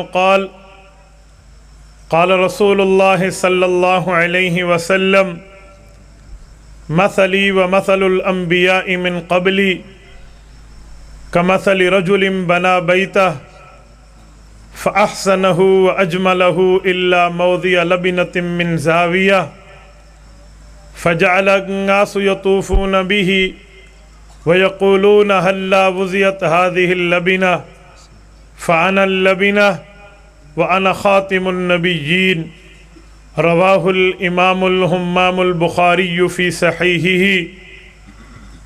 قال قال رسول الله صلى الله عليه وسلم مثلي ومثل الأنبياء من قبلي كمثل رجل بنى بيته فأحسنه وأجمله إلا موضع لبنة من زاوية فجعل الناس يطوفون به ويقولون هلا وضعت هذه اللبنة فأنا اللبنة وأنا خاتم النبيين رواه الإمام الهمام البخاري في صحيحه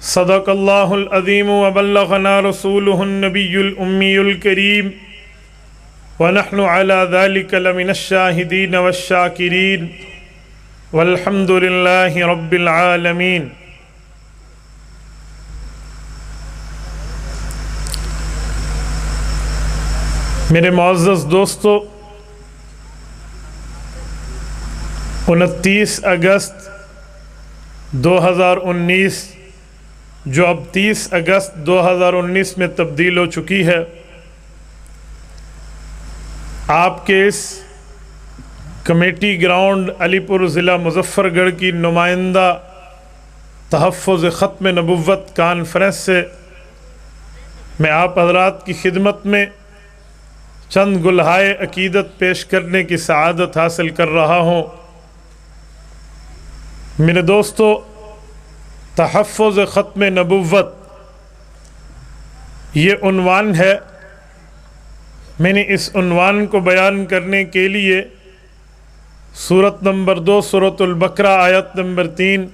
صدق الله العظيم وبلغنا رسوله النبي الأمي الكريم ونحن على ذلك لمن الشاهدين والشاكرين والحمد لله رب العالمين۔ میرے معزز دوستو، 29 اگست 2019 جو اب 30 اگست 2019 میں تبدیل ہو چکی ہے، آپ کے اس کمیٹی گراؤنڈ علی پور ضلع مظفر گڑھ کی نمائندہ تحفظ ختم نبوت کانفرنس سے میں آپ حضرات کی خدمت میں چند گلہائے عقیدت پیش کرنے کی سعادت حاصل کر رہا ہوں۔ میرے دوستو، تحفظ ختم نبوت یہ عنوان ہے۔ میں نے اس عنوان کو بیان کرنے کے لیے سورت نمبر 2 سورۃ البقرہ آیت نمبر 3،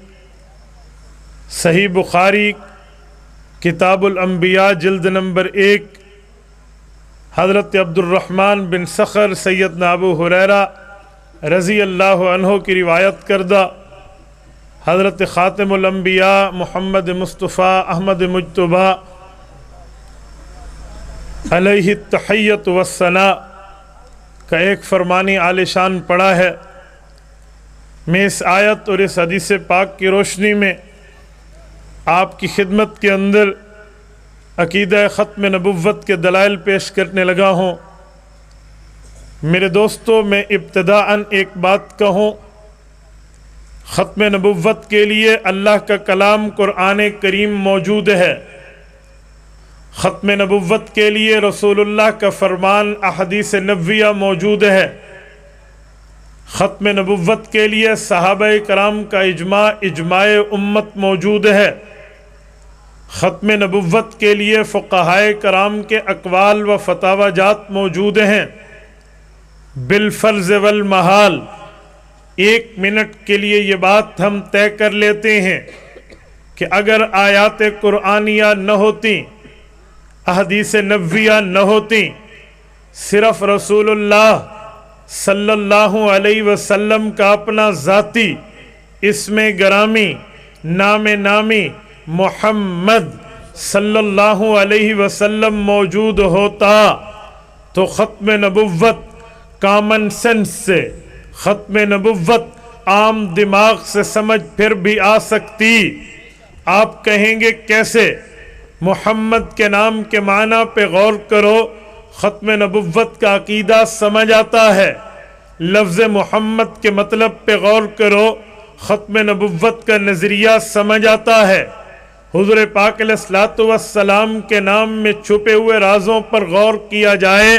صحیح بخاری کتاب الانبیاء جلد نمبر 1، حضرت عبد الرحمن بن صخر سیدنا ابو ہریرہ رضی اللہ عنہ کی روایت کردہ حضرت خاتم الانبیاء محمد مصطفیٰ احمد مجتبیٰ علیہ التحیۃ والثناء کا ایک فرمانی عالی شان پڑھا ہے۔ میں اس آیت اور اس حدیث پاک کی روشنی میں آپ کی خدمت کے اندر عقیدہ ختم نبوت کے دلائل پیش کرنے لگا ہوں۔ میرے دوستو، میں ابتداءً ایک بات کہوں، ختم نبوت کے لیے اللہ کا کلام قرآن کریم موجود ہے۔ ختم نبوت کے لیے رسول اللہ کا فرمان احادیث نبویہ موجود ہے۔ ختم نبوت کے لیے صحابہ کرام کا اجماع امت موجود ہے۔ ختم نبوت کے لیے فقہائے کرام کے اقوال و فتاوی جات موجود ہیں۔ بالفرض والمحال 1 منٹ کے لیے یہ بات ہم طے کر لیتے ہیں کہ اگر آیات قرآنیہ نہ ہوتی، احادیث نبویہ نہ ہوتی، صرف رسول اللہ صلی اللہ علیہ وسلم کا اپنا ذاتی اسم گرامی نام نامی محمد صلی اللہ علیہ وسلم موجود ہوتا تو ختم نبوت کامن سینس سے، ختم نبوت عام دماغ سے سمجھ پھر بھی آ سکتی۔ آپ کہیں گے کیسے؟ محمد کے نام کے معنی پہ غور کرو، ختم نبوت کا عقیدہ سمجھ آتا ہے۔ لفظ محمد کے مطلب پہ غور کرو، ختم نبوت کا نظریہ سمجھ آتا ہے۔ حضور پاک علیہ الصلوۃ والسلام کے نام میں چھپے ہوئے رازوں پر غور کیا جائے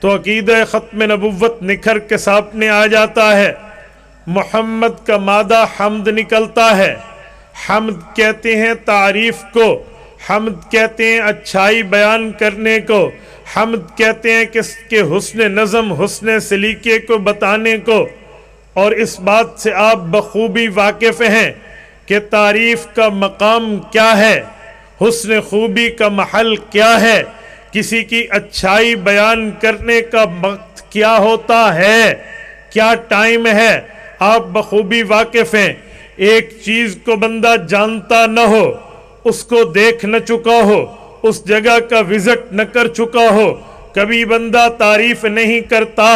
تو عقیدہ ختم نبوت نکھر کے سامنے آ جاتا ہے۔ محمد کا مادہ حمد نکلتا ہے۔ حمد کہتے ہیں تعریف کو، حمد کہتے ہیں اچھائی بیان کرنے کو، حمد کہتے ہیں کس کے حسن نظم حسن سلیقے کو بتانے کو۔ اور اس بات سے آپ بخوبی واقف ہیں کہ تعریف کا مقام کیا ہے، حسن خوبی کا محل کیا ہے، کسی کی اچھائی بیان کرنے کا وقت کیا ہوتا ہے، کیا ٹائم ہے، آپ بخوبی واقف ہیں۔ ایک چیز کو بندہ جانتا نہ ہو، اس کو دیکھ نہ چکا ہو، اس جگہ کا وزٹ نہ کر چکا ہو، کبھی بندہ تعریف نہیں کرتا۔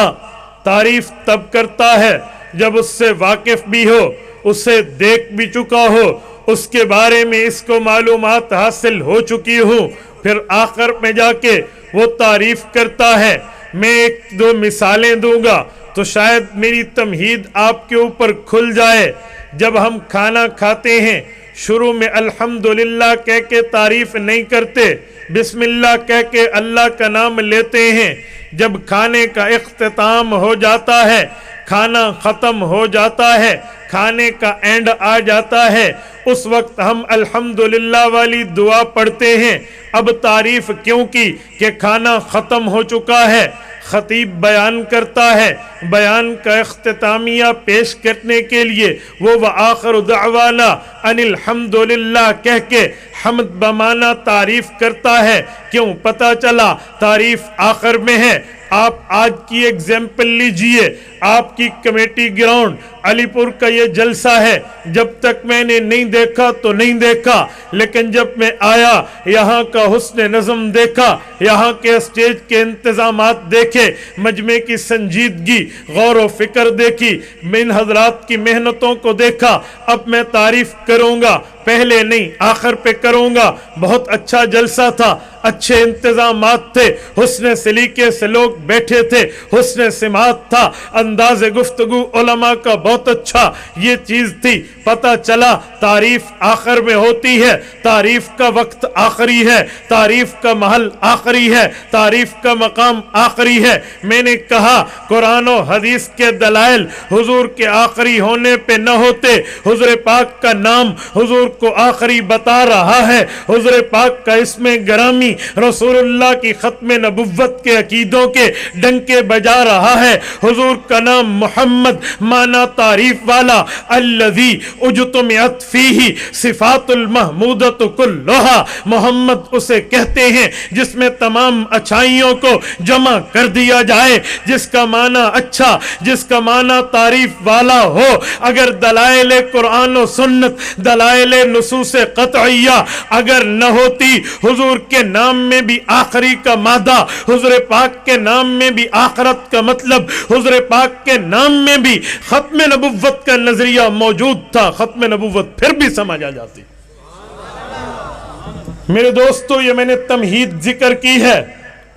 تعریف تب کرتا ہے جب اس سے واقف بھی ہو، اسے دیکھ بھی چکا ہو، اس کے بارے میں اس کو معلومات حاصل ہو چکی ہوں، پھر آخر میں جا کے وہ تعریف کرتا ہے۔ میں ایک دو مثالیں دوں گا تو شاید میری تمہید آپ کے اوپر کھل جائے۔ جب ہم کھانا کھاتے ہیں شروع میں الحمدللہ کہہ کے تعریف نہیں کرتے، بسم اللہ کہہ کے اللہ کا نام لیتے ہیں۔ جب کھانے کا اختتام ہو جاتا ہے، کھانا ختم ہو جاتا ہے، کھانے کا اینڈ آ جاتا ہے، اس وقت ہم الحمدللہ والی دعا پڑھتے ہیں۔ اب تعریف کیوں کی کہ کھانا ختم ہو چکا ہے۔ خطیب بیان کرتا ہے، بیان کا اختتامیہ پیش کرنے کے لیے وہ وآخر دعوانا ان الحمدللہ کہہ کے حمد بمانا تعریف کرتا ہے۔ کیوں؟ پتہ چلا تعریف آخر میں ہے۔ آپ آج کی ایگزامپل لیجئے، آپ کی کمیٹی گراؤنڈ علی پور کا یہ جلسہ ہے، جب تک میں نے نہیں دیکھا تو نہیں دیکھا، لیکن جب میں آیا یہاں کا حسن نظم دیکھا، یہاں کے اسٹیج کے انتظامات دیکھے، مجمع کی سنجیدگی، غور و فکر دیکھی، من حضرات کی محنتوں کو دیکھا۔ اب میں تعریف کروں گا، پہلے نہیں آخر پہ کروں گا۔ بہت اچھا جلسہ تھا، اچھے انتظامات تھے، حسن سلیقے سے لوگ بیٹھے تھے، حسن سماعت تھا، انداز گفتگو علماء کا بہت اچھا، یہ چیز تھی۔ پتہ چلا تعریف آخر میں ہوتی ہے، تعریف کا وقت آخری ہے، تعریف کا محل آخری ہے، تعریف کا مقام آخری ہے۔ میں نے کہا قرآن و حدیث کے دلائل حضور کے آخری ہونے پہ نہ ہوتے، حضور پاک کا نام حضور کو آخری بتا رہا ہے، حضور پاک کا اسم گرامی رسول اللہ کی ختم نبوت کے عقیدوں کے ڈنکے بجا رہا ہے۔ حضور کا نام محمد مانا تعریف والا، الذی اجتمعت فیہ صفات المحمودۃ کلھا، محمد اسے کہتے ہیں جس میں تمام اچھائیوں کو جمع کر دیا جائے، جس کا معنی اچھا، جس کا معنی تعریف والا ہو۔ اگر دلائل قرآن و سنت، دلائل نصوص قطعیہ اگر نہ ہوتی، حضور کے نام میں بھی آخری کا مادہ، حضور پاک کے نام میں بھی آخرت کا مطلب، حضور پاک کے نام میں بھی ختم نبوت کا نظریہ موجود تھا، ختم نبوت پھر بھی سمجھ آ جاتی۔ میرے دوستو، یہ میں نے تمہید ذکر کی ہے،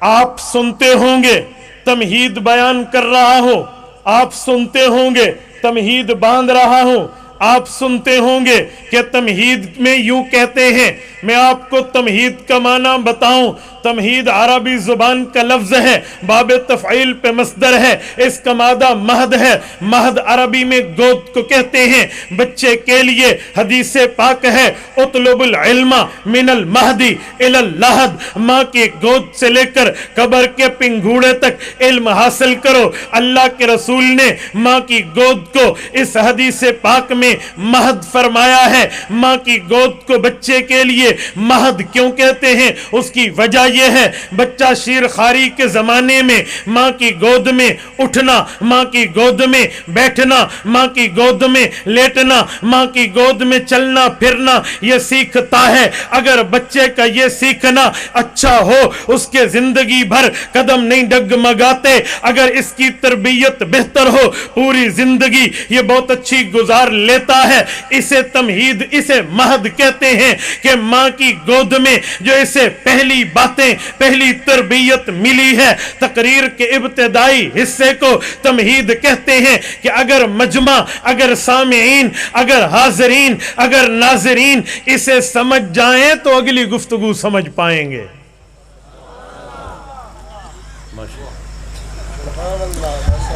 آپ سنتے ہوں گے تمہید بیان کر رہا ہوں، آپ سنتے ہوں گے تمہید باندھ رہا ہوں، آپ سنتے ہوں گے کہ تمہید میں یوں کہتے ہیں۔ میں آپ کو تمہید کا معنی بتاؤں۔ تمہید عربی زبان کا لفظ ہے، باب تفعیل پہ مصدر ہے، اس کا مادہ مہد ہے۔ مہد عربی میں گود کو کہتے ہیں۔ بچے کے لیے حدیث پاک ہے، اطلب العلم من المہدی الی اللحد، ماں کی گود سے لے کر قبر کے پنگھوڑے تک علم حاصل کرو۔ اللہ کے رسول نے ماں کی گود کو اس حدیث پاک میں مہد فرمایا ہے۔ ماں کی گود کو بچے کے لیے مہد کیوں کہتے ہیں؟ اس کی وجہ یہ ہے، بچہ شیر خاری کے زمانے میں ماں کی گود میں اٹھنا، ماں کی گود میں بیٹھنا، ماں کی گود میں لیٹنا، ماں کی گود میں چلنا پھرنا یہ سیکھتا ہے۔ اگر بچے کا یہ سیکھنا اچھا ہو، اس کے زندگی بھر قدم نہیں ڈگمگاتے۔ اگر اس کی تربیت بہتر ہو، پوری زندگی یہ بہت اچھی گزار لیتا ہے۔ اسے تمہید، اسے مہد کہتے ہیں کہ ماں کی گود میں جو اسے پہلی باتیں، پہلی تربیت ملی ہے۔ تقریر کے ابتدائی حصے کو تمہید کہتے ہیں کہ اگر مجمع، اگر سامعین، اگر حاضرین، اگر ناظرین اسے سمجھ جائیں تو اگلی گفتگو سمجھ پائیں گے۔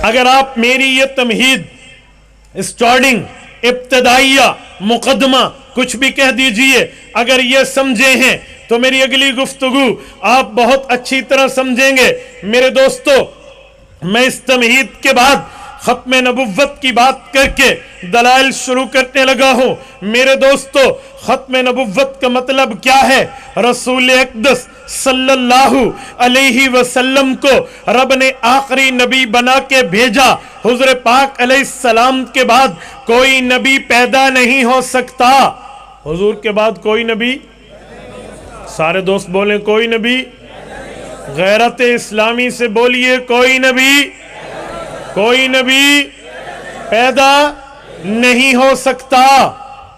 اگر آپ میری یہ تمہید، اسٹارٹنگ، ابتدائیہ، مقدمہ کچھ بھی کہہ دیجئے، اگر یہ سمجھے ہیں تو میری اگلی گفتگو آپ بہت اچھی طرح سمجھیں گے۔ میرے دوستو، میں اس تمہید کے بعد ختم نبوت کی بات کر کے دلائل شروع کرنے لگا ہوں۔ میرے دوستو، ختم نبوت کا مطلب کیا ہے؟ رسول اقدس صلی اللہ علیہ وسلم کو رب نے آخری نبی بنا کے بھیجا۔ حضور پاک علیہ السلام کے بعد کوئی نبی پیدا نہیں ہو سکتا۔ حضور کے بعد کوئی نبی، سارے دوست بولیں کوئی نبی، غیرت اسلامی سے بولیے کوئی نبی، کوئی نبی پیدا نہیں ہو سکتا۔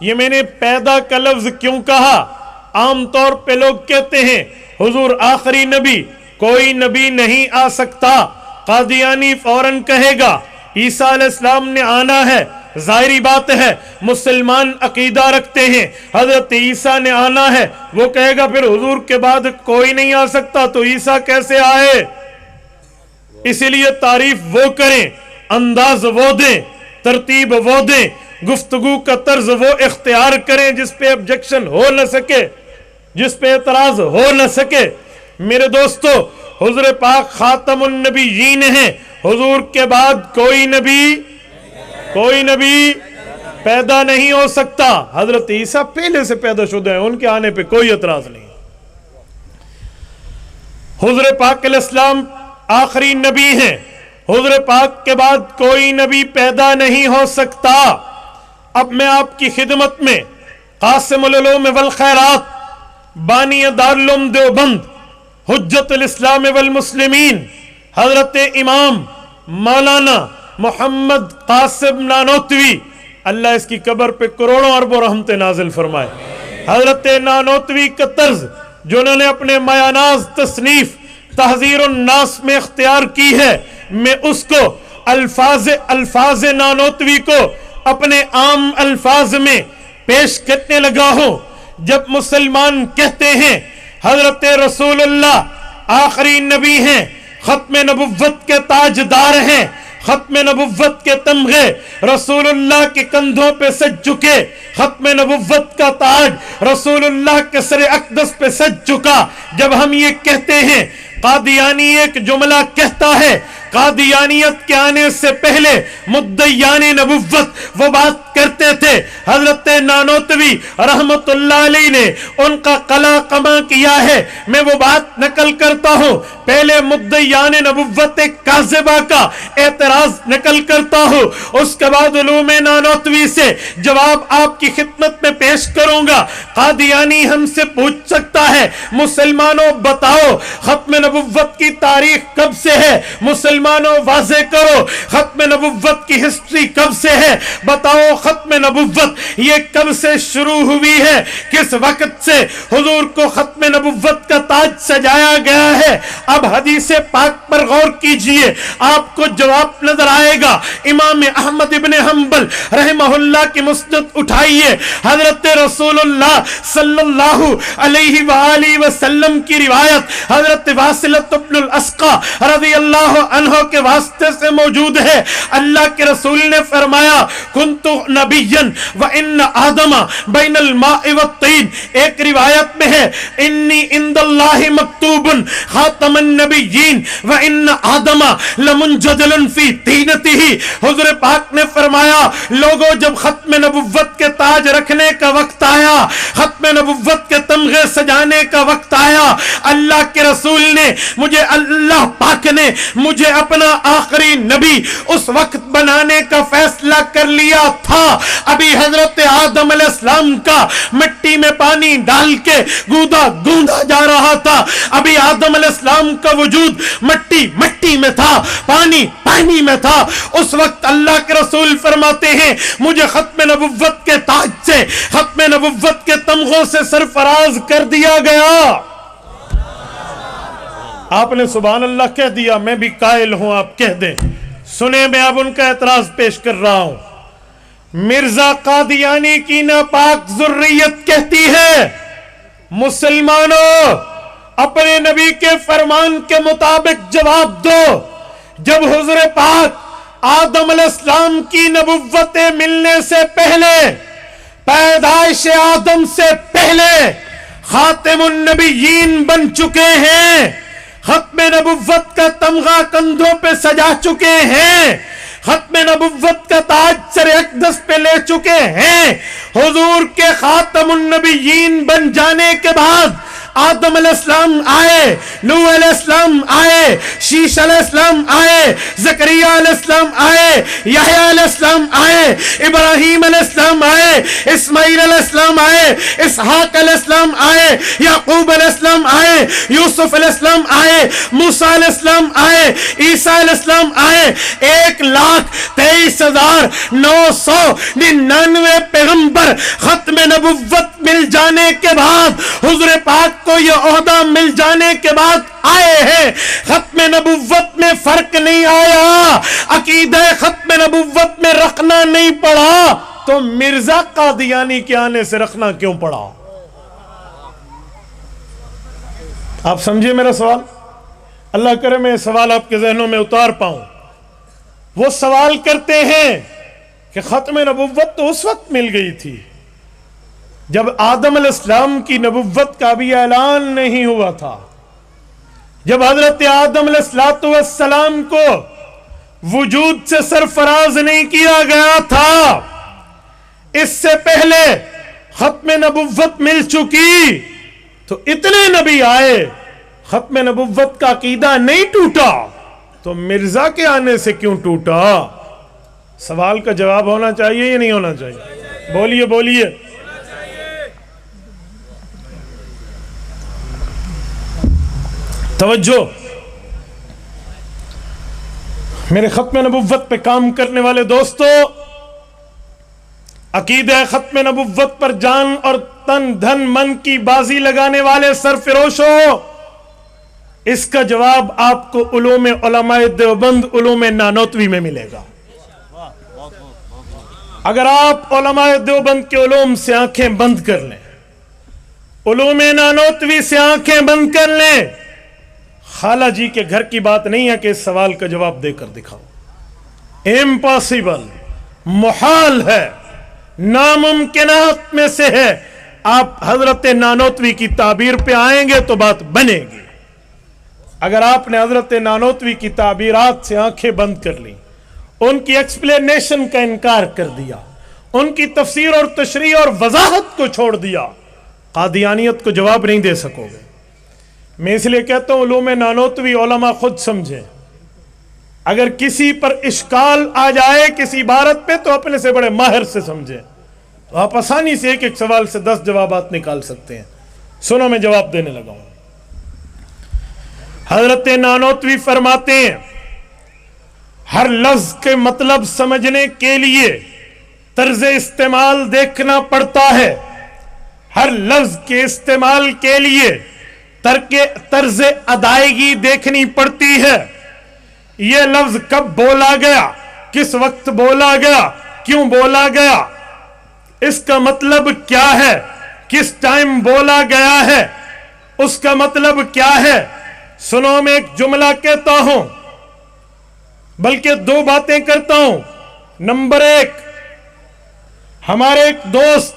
یہ میں نے پیدا کا لفظ کیوں کہا؟ عام طور پہ لوگ کہتے ہیں حضور آخری نبی، کوئی نبی نہیں آ سکتا۔ قادیانی فوراً کہے گا عیسیٰ علیہ السلام نے آنا ہے، ظاہری بات ہے مسلمان عقیدہ رکھتے ہیں حضرت عیسیٰ نے آنا ہے، وہ کہے گا پھر حضور کے بعد کوئی نہیں آ سکتا تو عیسیٰ کیسے آئے؟ اسی لیے تعریف وہ کریں، انداز وہ دیں، ترتیب وہ دیں، گفتگو کا طرز وہ اختیار کریں جس پہ objection ہو نہ سکے، جس پہ اعتراض ہو نہ سکے۔ میرے دوستو، حضور پاک خاتم النبیین ہیں، حضور کے بعد کوئی نبی پیدا نہیں ہو سکتا۔ حضرت عیسیٰ پہلے سے پیدا شدہ ہیں، ان کے آنے پہ کوئی اعتراض نہیں۔ حضور پاک علیہ السلام آخری نبی ہیں، حضور پاک کے بعد کوئی نبی پیدا نہیں ہو سکتا۔ اب میں آپ کی خدمت میں قاسم العلوم والخیرات، بانی دارالعلوم دیوبند، حجت الاسلام والمسلمین، حضرت امام مولانا محمد قاسم نانوتوی، اللہ اس کی قبر پہ کروڑوں اربوں رحمت نازل فرمائے۔ حضرت نانوتوی کا طرز جو انہوں نے اپنے میاناز تصنیف تحذیر الناس میں اختیار کی ہے، میں اس کو الفاظ نانوتوی کو اپنے عام الفاظ میں پیش کرنے لگا ہوں۔ جب مسلمان کہتے ہیں حضرت رسول اللہ آخری نبی ہیں، ختم نبوت کے تاجدار ہیں، ختم نبوت کے تمغے رسول اللہ کے کندھوں پہ سج چکے، ختم نبوت کا تاج رسول اللہ کے سر اقدس پہ سج چکا، جب ہم یہ کہتے ہیں، قادیانی ایک جملہ کہتا ہے، قادیانیت کے آنے سے پہلے مدعیان نبوت وہ بات کرتے تھے، حضرت نانوتوی رحمت اللہ علیہ نے ان کا قلع قمع کیا ہے، میں وہ بات نقل کرتا ہوں، پہلے مدعیان نبوت کاذبہ کا اعتراض نقل کرتا ہوں، اس کے بعد علوم نانوتوی سے جواب آپ کی خدمت میں پیش کروں گا۔ قادیانی ہم سے پوچھ سکتا ہے، مسلمانوں بتاؤ ختم نبوت کی تاریخ کب سے ہے؟ مسلمانوں واضح کرو ختم نبوت کی ہسٹری کب سے ہے؟ بتاؤ ختم نبوت یہ کب سے شروع ہوئی ہے؟ کس وقت سے حضور کو ختم نبوت کا تاج سجایا گیا ہے؟ اب حدیث پاک پر غور کیجئے، آپ کو جواب نظر آئے گا۔ امام احمد ابن حنبل رحمہ اللہ کی مسند اٹھائیے، حضرت رسول اللہ صلی اللہ علیہ وآلہ وسلم کی روایت حضرت واصلۃ بن الاسقا رضی اللہ عنہ کے واسطے سے موجود ہے۔ اللہ کے رسول نے فرمایا، کنت نبیا وان آدم بین الماء والطین، ایک روایت میں ہے انی عند اللہ مکتوب خاتم النبیین وان آدم لمنجدل فی طینتہ۔ حضور پاک نے فرمایا، لوگوں جب ختم نبوت کے تاج رکھنے کا وقت آیا، ختم نبوت کے تمغے سجانے کا وقت آیا، اللہ کے رسول نے مجھے، اللہ پاک نے مجھے اپنا آخری نبی اس وقت بنانے کا فیصلہ کر لیا تھا، ابھی حضرت آدم علیہ السلام کا مٹی میں پانی ڈال کے گوندا جا رہا تھا، ابھی آدم علیہ السلام کا وجود مٹی میں تھا، پانی میں تھا، اس وقت اللہ کے رسول فرماتے ہیں مجھے ختم نبوت کے تاج سے، ختم نبوت کے تمغوں سے سرفراز کر دیا گیا۔ آپ نے سبحان اللہ کہہ دیا، میں بھی قائل ہوں، آپ کہہ دیں۔ سنیں، میں اب ان کا اعتراض پیش کر رہا ہوں۔ مرزا قادیانی کی ناپاک ذریت کہتی ہے، مسلمانوں اپنے نبی کے فرمان کے مطابق جواب دو، جب حضور پاک آدم علیہ السلام کی نبوتیں ملنے سے پہلے، پیدائش آدم سے پہلے خاتم النبیین بن چکے ہیں، ختم نبوت کا تمغہ کندھوں پہ سجا چکے ہیں، ختم نبوت کا تاج سر اقدس پہ لے چکے ہیں، حضور کے خاتم النبیین بن جانے کے بعد آدم علیہ السلام آئے، نوح علیہ السلام آئے، شیش علیہ السلام آئے، زکریا زکریا علیہ السلام آئے, یحییٰ علیہ السلام آئے, ابراہیم علیہ السلام آئے, اسماعیل علیہ السلام آئے, اسحاق علیہ السلام آئے, یعقوب علیہ السلام آئے, یوسف علیہ السلام آئے, موسیٰ علیہ السلام آئے, عیسیٰ علیہ السلام آئے. 1,23,999 پیغمبر ختم نبوت مل جانے کے بعد, حضور پاک کو یہ عہدہ مل جانے کے بعد آئے ہیں. ختم نبوت میں فرق نہیں آیا, عقیدہ ختم نبوت میں رکھنا نہیں پڑا, تو مرزا قادیانی کے آنے سے رکھنا کیوں پڑا؟ آپ سمجھے میرا سوال؟ اللہ کرے میں یہ سوال آپ کے ذہنوں میں اتار پاؤں. وہ سوال کرتے ہیں کہ ختم نبوت تو اس وقت مل گئی تھی جب آدم علیہ السلام کی نبوت کا بھی اعلان نہیں ہوا تھا, جب حضرت آدم علیہ السلام کو وجود سے سرفراز نہیں کیا گیا تھا. اس سے پہلے ختم نبوت مل چکی تو اتنے نبی آئے, ختم نبوت کا عقیدہ نہیں ٹوٹا, تو مرزا کے آنے سے کیوں ٹوٹا؟ سوال کا جواب ہونا چاہیے یا نہیں ہونا چاہیے؟ بولیے بولیے. توجہ, میرے ختم نبوت پہ کام کرنے والے دوستو, عقیدہ ختم نبوت پر جان اور تن دھن من کی بازی لگانے والے سرفروشو, اس کا جواب آپ کو علوم علماء دیوبند علوم نانوتوی میں ملے گا. اگر آپ علماء دیوبند کے علوم سے آنکھیں بند کر لیں, علوم نانوتوی سے آنکھیں بند کر لیں, خالہ جی کے گھر کی بات نہیں ہے کہ اس سوال کا جواب دے کر دکھاؤ. امپاسبل, محال ہے, ناممکنات میں سے ہے. آپ حضرت نانوتوی کی تعبیر پہ آئیں گے تو بات بنے گی. اگر آپ نے حضرت نانوتوی کی تعبیرات سے آنکھیں بند کر لی, ان کی ایکسپلینیشن کا انکار کر دیا, ان کی تفسیر اور تشریح اور وضاحت کو چھوڑ دیا, قادیانیت کو جواب نہیں دے سکو گے. میں اس لیے کہتا ہوں علوم نانوتوی علماء خود سمجھیں. اگر کسی پر اشکال آ جائے کسی عبارت پہ تو اپنے سے بڑے ماہر سے سمجھیں, تو آپ آسانی سے ایک ایک سوال سے 10 جوابات نکال سکتے ہیں. سنو میں جواب دینے لگا ہوں. حضرت نانوتوی فرماتے ہیں ہر لفظ کے مطلب سمجھنے کے لیے طرز استعمال دیکھنا پڑتا ہے. ہر لفظ کے استعمال کے لیے طرز ادائیگی دیکھنی پڑتی ہے. یہ لفظ کب بولا گیا, کس وقت بولا گیا, کیوں بولا گیا, اس کا مطلب کیا ہے, کس ٹائم بولا گیا ہے, اس کا مطلب کیا ہے. سنو میں ایک جملہ کہتا ہوں, بلکہ 2 باتیں کرتا ہوں. نمبر 1, ہمارے ایک دوست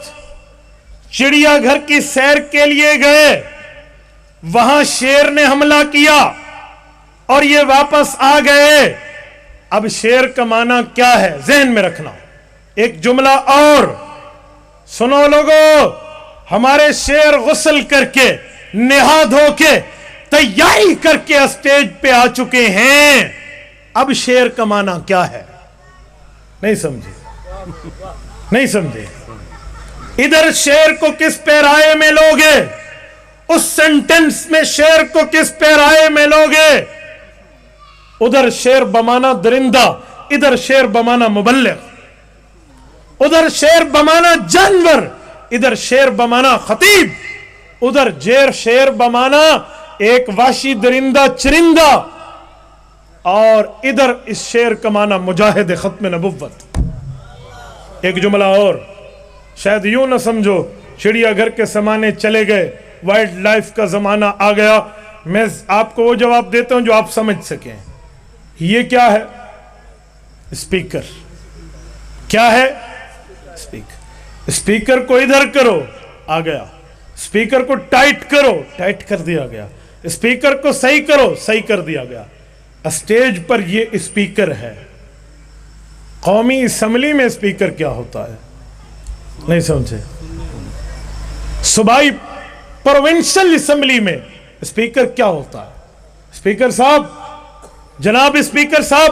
چڑیا گھر کی سیر کے لیے گئے, وہاں شیر نے حملہ کیا اور یہ واپس آ گئے. اب شیر کا معنی کیا ہے ذہن میں رکھنا. ایک جملہ اور سنو لوگو, ہمارے شیر غسل کر کے نہا دھو کے تیاری کر کے اسٹیج پہ آ چکے ہیں. اب شیر کا معنی کیا ہے؟ نہیں سمجھے, نہیں سمجھے. ادھر شیر کو کس پیرائے میں لوگے, اس سینٹنس میں شیر کو کس پیرائے میں لوگے. ادھر شیر بمانا درندہ, ادھر شیر بمانا مبلغ. ادھر شیر بمانا جانور, ادھر شیر بمانا خطیب. ادھر شیر بمانا ایک وحشی درندہ چرندہ, اور ادھر اس شیر کا معنی مجاہد ختم نبوت. ایک جملہ اور, شاید یوں نہ سمجھو چڑیا گھر کے زمانے چلے گئے, وائلڈ لائف کا زمانہ آ گیا. میں آپ کو وہ جواب دیتا ہوں جو آپ سمجھ سکیں. یہ کیا ہے؟ اسپیکر. کیا ہے؟ اسپیکر. اسپیکر کو ادھر کرو, آ گیا. اسپیکر کو ٹائٹ کرو, ٹائٹ کر دیا گیا. اسپیکر کو صحیح کرو, صحیح کر دیا گیا. اسٹیج پر یہ اسپیکر ہے. قومی اسمبلی میں اسپیکر کیا ہوتا ہے؟ نہیں سمجھے. صوبائی پروونشل اسمبلی میں اسپیکر کیا ہوتا ہے؟ اسپیکر صاحب, جناب اسپیکر صاحب,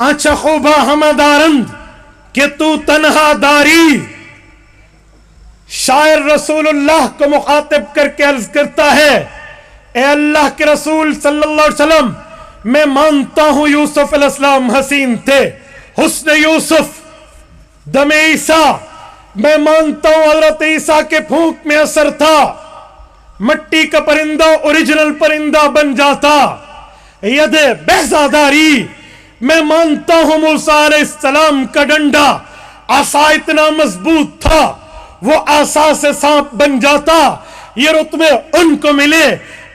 آنچہ خوبہ ہمدارند کہ تو تنہا داری. شاعر رسول اللہ کو مخاطب کر کے عرض کرتا ہے اے اللہ کے رسول صلی اللہ علیہ وسلم میں مانتا ہوں یوسف علیہ السلام حسین تھے, حسن یوسف دم عیسیٰ, میں مانتا ہوں حضرت عیسیٰ کے پھونک میں اثر تھا, مٹی کا پرندہ اوریجنل پرندہ بن جاتا, ید بیضاداری, میں مانتا ہوں موسیٰ علیہ السلام کا ڈنڈا عصا اتنا مضبوط تھا وہ عصا سے سانپ بن جاتا. یہ رتبے ان کو ملے,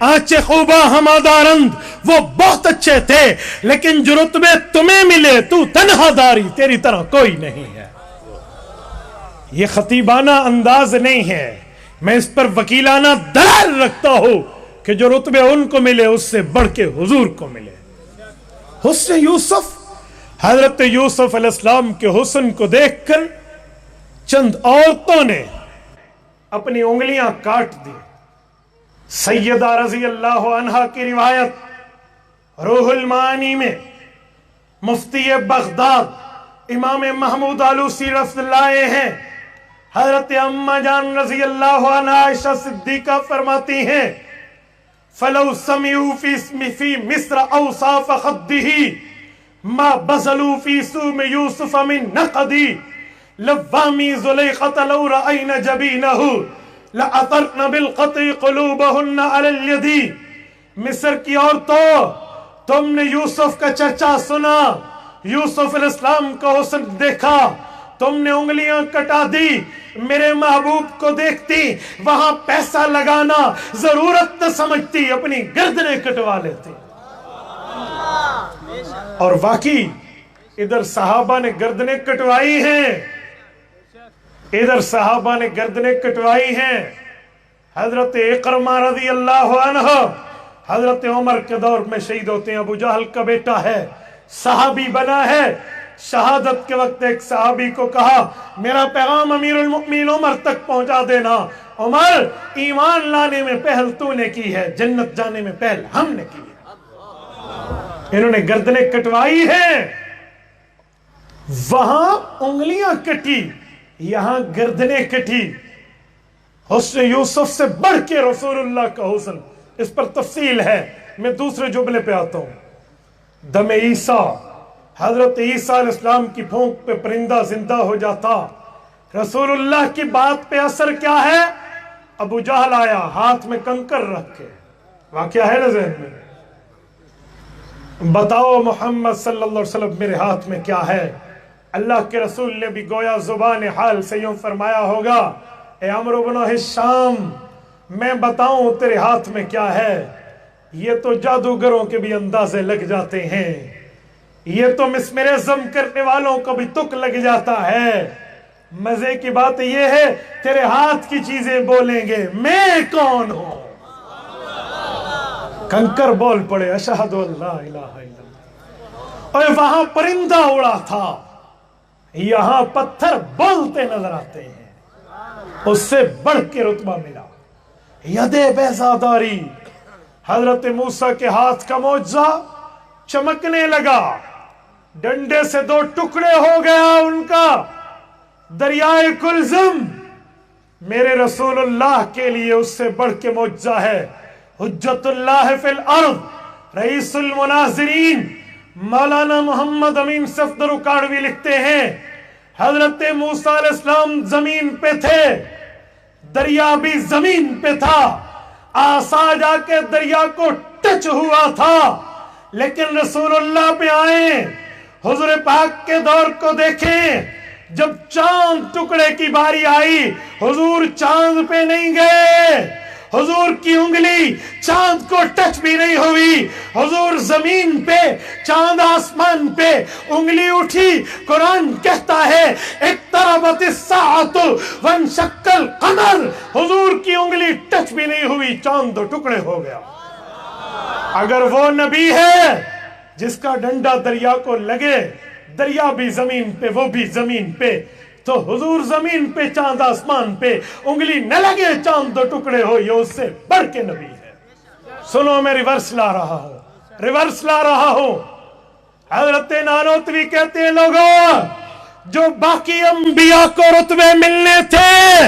آنچ خوبہ ہمادارند وہ بہت اچھے تھے, لیکن جو رتبے تمہیں ملے تو تنہا داری, تیری طرح کوئی نہیں ہے. یہ خطیبانہ انداز نہیں ہے, میں اس پر وکیلانہ دلائل رکھتا ہوں کہ جو رتبے ان کو ملے اس سے بڑھ کے حضور کو ملے. حسن یوسف, حضرت یوسف علیہ السلام کے حسن کو دیکھ کر چند عورتوں نے اپنی انگلیاں کاٹ دی. سیدہ رضی اللہ عنہا کی روایت روح المعانی میں مفتی بغداد امام محمود آلوسی رحمۃ اللہ علیہ ہیں. حضرت اماں جان رضی اللہ عنہا عائشہ صدیقہ فرماتی ہیں فَلَوْ سَمِعُوا فِي مِصْرَ أَوْصَافَ خَدِّهِ مَا بَذَلُوا فِي سُومِ يُوسُفَ مِن نَقَدِ لَوَّامِي زُلَيْخَةَ لَوْ رَأَيْنَ جَبِينَهُ لَأَطَرْنَ بِالْقَطِعِ قُلُوبَهُنَّ عَلَى الْيَدِ. مصر کی عورتوں, تم نے یوسف کا چرچا سنا, یوسف علیہ السلام کا حسن دیکھا, تم نے انگلیاں کٹا دی, میرے محبوب کو دیکھتی وہاں پیسہ لگانا ضرورت نہ سمجھتی, اپنی گردنیں کٹوا لیتی. اور واقعی ادھر صحابہ نے گردنیں کٹوائی ہیں, ادھر صحابہ نے گردنیں کٹوائی ہیں. حضرت اکرمہ رضی اللہ عنہ حضرت عمر کے دور میں شہید ہوتے ہیں, ابو جہل کا بیٹا ہے, صحابی بنا ہے. شہادت کے وقت ایک صحابی کو کہا میرا پیغام امیر المؤمنین عمر تک پہنچا دینا. عمر, ایمان لانے میں پہل تو نے کی ہے, جنت جانے میں پہل ہم نے کی ہے. انہوں نے گردنیں کٹوائی ہیں, وہاں انگلیاں کٹی, یہاں گردنیں کٹی. حسن یوسف سے بڑھ کے رسول اللہ کا حسن, اس پر تفصیل ہے, میں دوسرے جملے پہ آتا ہوں. دم عیسیٰ, حضرت عیسیٰ علیہ السلام کی پھونک پہ پرندہ زندہ ہو جاتا. رسول اللہ کی بات پہ اثر کیا ہے؟ ابو جہل آیا ہاتھ میں کنکر رکھ کے, واقعہ ہے نا ذہن میں, بتاؤ محمد صلی اللہ علیہ وسلم میرے ہاتھ میں کیا ہے؟ اللہ کے رسول نے بھی گویا زبان حال سے یوں فرمایا ہوگا اے عمرو بن ہشام میں بتاؤں تیرے ہاتھ میں کیا ہے؟ یہ تو جادوگروں کے بھی اندازے لگ جاتے ہیں, یہ تو مسمرزم کرنے والوں کو بھی تک لگ جاتا ہے. مزے کی بات یہ ہے تیرے ہاتھ کی چیزیں بولیں گے, میں کون ہوں؟ کنکر بول پڑے اشہد اللہ الہ الا اللہ. اور وہاں پرندہ اڑا تھا, یہاں پتھر بولتے نظر آتے ہیں. اس سے بڑھ کے رتبہ ملا ید بیضاداری. حضرت موسیٰ کے ہاتھ کا معجزہ چمکنے لگا, ڈنڈے سے دو ٹکڑے ہو گیا ان کا. دریائے کلزم میرے رسول اللہ کے لیے اس سے بڑھ کے معجزہ ہے. حجت اللہ فی الارض رئیس المناظرین مولانا محمد امین صفدر اکاڑوی لکھتے ہیں حضرت موسیٰ علیہ السلام زمین پہ تھے, دریا بھی زمین پہ تھا, آسا جا کے دریا کو ٹچ ہوا تھا, لیکن رسول اللہ پہ آئے, حضور پاک کے دور کو دیکھیں. جب چاند ٹکڑے کی باری آئی حضور چاند پہ نہیں گئے, حضور کی انگلی چاند کو ٹچ بھی نہیں ہوئی, حضور زمین پہ, چاند آسمان پہ, انگلی اٹھی. قرآن کہتا ہے اقتربت الساعۃ وانشق القمر, حضور کی انگلی ٹچ بھی نہیں ہوئی, چاند دو ٹکڑے ہو گیا. اگر وہ نبی ہے جس کا ڈنڈا دریا کو لگے, دریا بھی زمین پہ وہ بھی زمین پہ, تو حضور زمین پہ چاند آسمان پہ, انگلی نہ لگے چاند دو ٹکڑے ہو, یہ اس سے بڑھ کے نبی ہے. سنو میں ریورس لا رہا ہوں. حضرت نانوتوی کہتے ہیں لوگوں جو باقی انبیاء کو رتبے ملنے تھے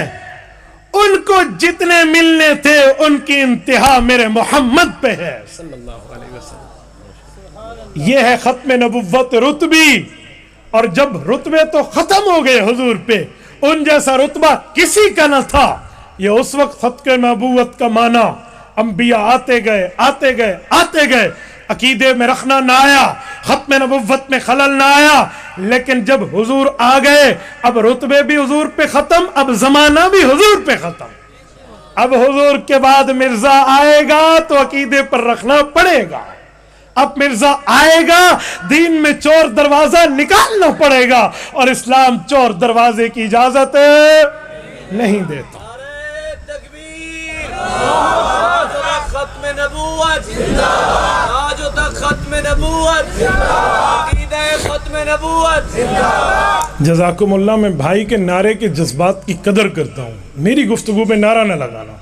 ان کو جتنے ملنے تھے ان کی انتہا میرے محمد پہ ہے صلی اللہ علیہ وسلم. یہ ہے ختم نبوت رتبی. اور جب رتبے تو ختم ہو گئے حضور پہ, ان جیسا رتبہ کسی کا نہ تھا. یہ اس وقت ختم نبوت کا معنی انبیاء آتے گئے آتے گئے آتے گئے, عقیدے میں رکھنا نہ آیا, ختم نبوت میں خلل نہ آیا. لیکن جب حضور آ گئے اب رتبے بھی حضور پہ ختم, اب زمانہ بھی حضور پہ ختم. اب حضور کے بعد مرزا آئے گا تو عقیدے پر رکھنا پڑے گا. اب مرزا آئے گا دین میں چور دروازہ نکالنا پڑے گا, اور اسلام چور دروازے کی اجازت نہیں دیتا. ختم نبوت آج تک ختم نبوت عقیدہ ختم نبوت. جزاکم اللہ. میں بھائی کے نعرے کے جذبات کی قدر کرتا ہوں. میری گفتگو پہ نعرہ نہ لگانا,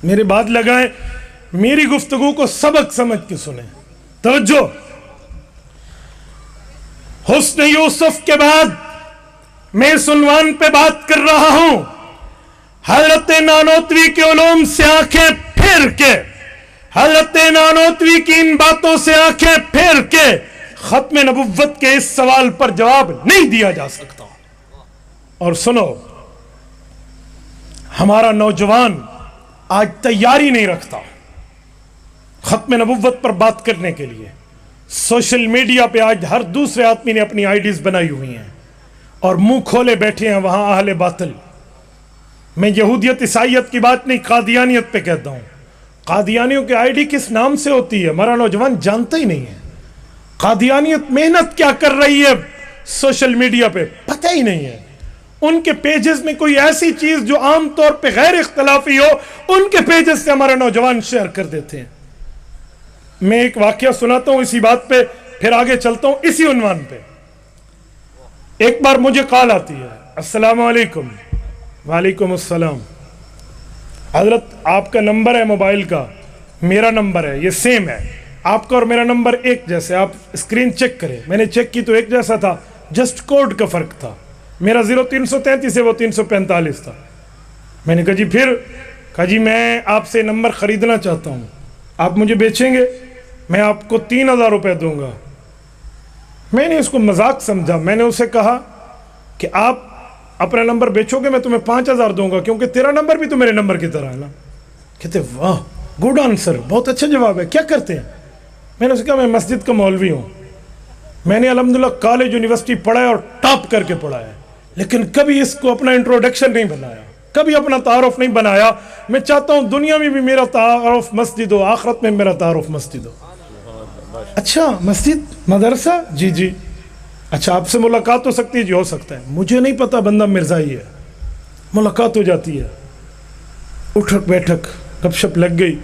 میرے بات لگائیں, میری گفتگو کو سبق سمجھ کے سنیں. توجہ. حسن یوسف کے بعد میں اس عنوان پہ بات کر رہا ہوں. حضرت نانوتوی کے علوم سے آنکھیں پھیر کے, حضرت نانوتوی کی ان باتوں سے آنکھیں پھیر کے ختم نبوت کے اس سوال پر جواب نہیں دیا جا سکتا. اور سنو, ہمارا نوجوان آج تیاری نہیں رکھتا ختم نبوت پر بات کرنے کے لیے. سوشل میڈیا پہ آج ہر دوسرے آدمی نے اپنی آئیڈیز بنائی ہوئی ہیں اور منہ کھولے بیٹھے ہیں وہاں اہل باطل. میں یہودیت عیسائیت کی بات نہیں, قادیانیت پہ کہتا ہوں. قادیانیوں کی آئی ڈی کس نام سے ہوتی ہے ہمارا نوجوان جانتا ہی نہیں ہے. قادیانیت محنت کیا کر رہی ہے سوشل میڈیا پہ پتہ ہی نہیں ہے. ان کے پیجز میں کوئی ایسی چیز جو عام طور پہ غیر اختلافی ہو ان کے پیجز سے ہمارے نوجوان شیئر کر دیتے ہیں. میں ایک واقعہ سناتا ہوں اسی بات پہ, پھر آگے چلتا ہوں اسی عنوان پہ. ایک بار مجھے کال آتی ہے, السلام علیکم. وعلیکم السلام. حضرت آپ کا نمبر ہے موبائل کا, میرا نمبر ہے, یہ سیم ہے. آپ کا اور میرا نمبر ایک جیسے, آپ اسکرین چیک کریں. میں نے چیک کی تو ایک جیسا تھا, جسٹ کوڈ کا فرق تھا. میرا 0333 ہے, وہ 345 تھا. میں نے کہا جی پھر, کہا جی میں آپ سے نمبر خریدنا چاہتا ہوں, آپ مجھے بیچیں گے؟ میں آپ کو 3000 روپے دوں گا. میں نے اس کو مذاق سمجھا. میں نے اسے کہا کہ آپ اپنا نمبر بیچو گے, میں تمہیں 5000 دوں گا, کیونکہ تیرا نمبر بھی تو میرے نمبر کی طرح ہے نا. کہتے واہ گڈ آنسر, بہت اچھا جواب ہے, کیا کرتے ہیں؟ میں نے اسے کہا میں مسجد کا مولوی ہوں. میں نے الحمدللہ کالج یونیورسٹی پڑھا ہے اور ٹاپ کر کے پڑھا ہے, لیکن کبھی اس کو اپنا انٹروڈکشن نہیں بنایا, کبھی اپنا تعارف نہیں بنایا. میں چاہتا ہوں دنیا میں بھی میرا تعارف مسجد ہو, آخرت میں میرا تعارف مسجد ہو. اچھا مسجد مدرسہ, جی جی. اچھا آپ سے ملاقات ہو سکتی ہے؟ جی ہو سکتا ہے. مجھے نہیں پتا بندہ مرزائی ہے. ملاقات ہو جاتی ہے, اٹھک بیٹھک گپ شپ لگ گئی.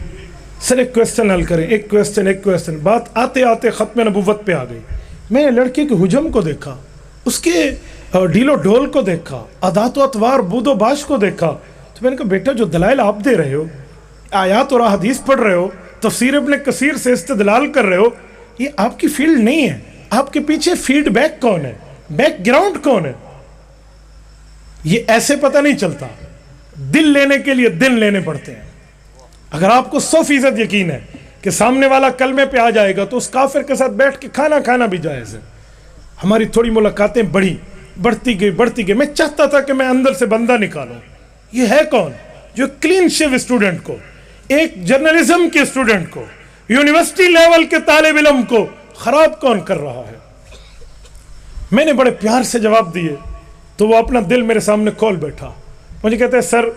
سر ایک کویسچن حل کریں, ایک کویسچن. بات آتے آتے ختم نبوت پہ آ گئی. میں نے لڑکے کے حجم کو دیکھا, اس کے ڈھیل و ڈھول کو دیکھا, عادات و اطوار بود و باش کو دیکھا. تو میں نے کہا بیٹا جو دلائل آپ دے رہے ہو, آیات اور احادیث پڑھ رہے ہو, تفسیر ابن کثیر سے استدلال کر رہے ہو, یہ آپ کی فیلڈ نہیں ہے. آپ کے پیچھے فیڈ بیک کون ہے, بیک گراؤنڈ کون ہے؟ یہ ایسے پتہ نہیں چلتا. دل لینے کے لیے دن لینے پڑتے ہیں. اگر آپ کو 100% یقین ہے کہ سامنے والا کلمے پہ آ جائے گا تو اس کافر کے ساتھ بیٹھ کے کھانا کھانا بھی جائز ہے. ہماری تھوڑی ملاقاتیں بڑھتی گئی. میں چاہتا تھا کہ میں اندر سے بندہ نکالوں. یہ ہے کون جو کلین شیو اسٹوڈنٹ کو, ایک جرنلزم کے اسٹوڈنٹ کو, یونیورسٹی لیول کے طالب علم کو خراب کون کر رہا ہے؟ میں نے بڑے پیار سے جواب دیے تو وہ اپنا دل میرے سامنے کھول بیٹھا. مجھے کہتے ہیں سر